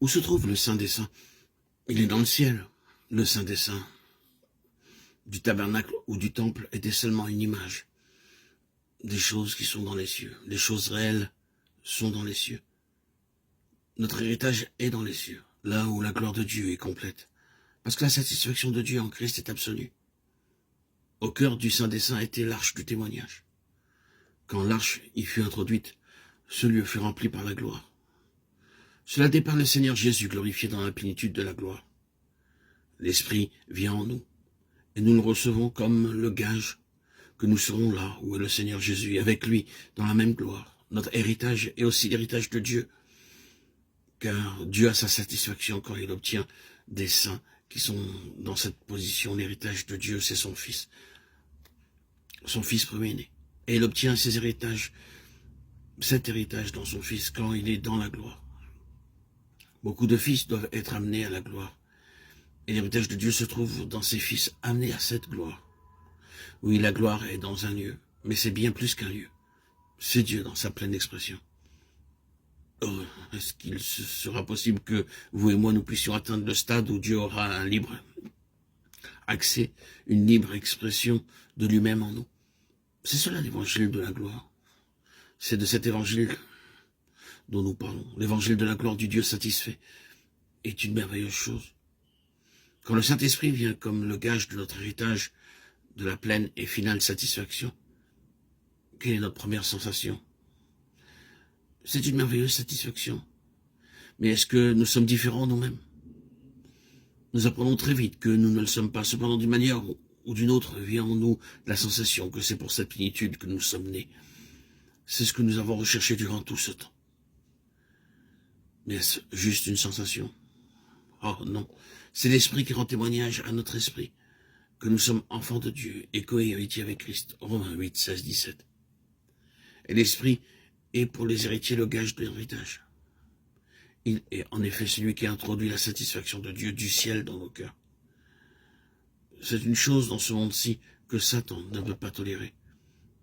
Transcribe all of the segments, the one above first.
Où se trouve le Saint des Saints? Il est dans le ciel. Le Saint des Saints du tabernacle ou du temple était seulement une image des choses qui sont dans les cieux. Les choses réelles sont dans les cieux. Notre héritage est dans les cieux, là où la gloire de Dieu est complète. Parce que la satisfaction de Dieu en Christ est absolue. Au cœur du Saint des Saints était l'arche du témoignage. Quand l'arche y fut introduite, ce lieu fut rempli par la gloire. Cela dépeint le Seigneur Jésus glorifié dans la plénitude de la gloire. L'Esprit vient en nous, et nous le recevons comme le gage que nous serons là où est le Seigneur Jésus, avec lui, dans la même gloire. Notre héritage est aussi l'héritage de Dieu, car Dieu a sa satisfaction quand il obtient des saints qui sont dans cette position. L'héritage de Dieu, c'est son Fils premier-né. Et il obtient ses héritages, cet héritage dans son Fils quand il est dans la gloire. Beaucoup de fils doivent être amenés à la gloire. Et l'héritage de Dieu se trouve dans ses fils amenés à cette gloire. Oui, la gloire est dans un lieu, mais c'est bien plus qu'un lieu. C'est Dieu dans sa pleine expression. Oh, est-ce qu'il sera possible que vous et moi nous puissions atteindre le stade où Dieu aura un libre accès, une libre expression de lui-même en nous? C'est cela l'évangile de la gloire. C'est de cet évangile dont nous parlons. L'évangile de la gloire du Dieu satisfait est une merveilleuse chose. Quand le Saint-Esprit vient comme le gage de notre héritage, de la pleine et finale satisfaction, quelle est notre première sensation? C'est une merveilleuse satisfaction. Mais est-ce que nous sommes différents nous-mêmes? Nous apprenons très vite que nous ne le sommes pas. Cependant, d'une manière ou d'une autre, vient en nous la sensation que c'est pour cette plénitude que nous sommes nés. C'est ce que nous avons recherché durant tout ce temps. Mais est-ce juste une sensation? Oh non, c'est l'Esprit qui rend témoignage à notre esprit que nous sommes enfants de Dieu et co-héritiers avec Christ. Romains 8, 16, 17. Et l'Esprit est pour les héritiers le gage de l'héritage. Il est en effet celui qui a introduit la satisfaction de Dieu du ciel dans nos cœurs. C'est une chose dans ce monde-ci que Satan ne veut pas tolérer.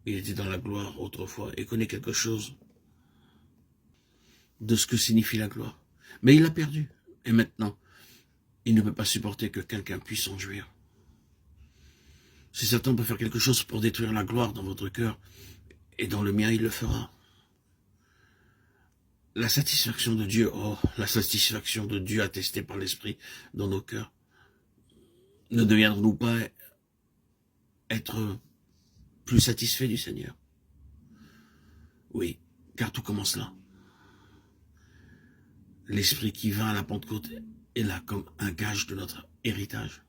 Il était dans la gloire autrefois et connaît quelque chose de ce que signifie la gloire. Mais il l'a perdu. Et maintenant, il ne peut pas supporter que quelqu'un puisse en jouir. Si Satan peut faire quelque chose pour détruire la gloire dans votre cœur, et dans le mien, il le fera. La satisfaction de Dieu, oh, la satisfaction de Dieu attestée par l'Esprit dans nos cœurs. Ne deviendrons-nous pas être plus satisfaits du Seigneur? Oui, car tout commence là. L'Esprit qui vint à la Pentecôte est là comme un gage de notre héritage.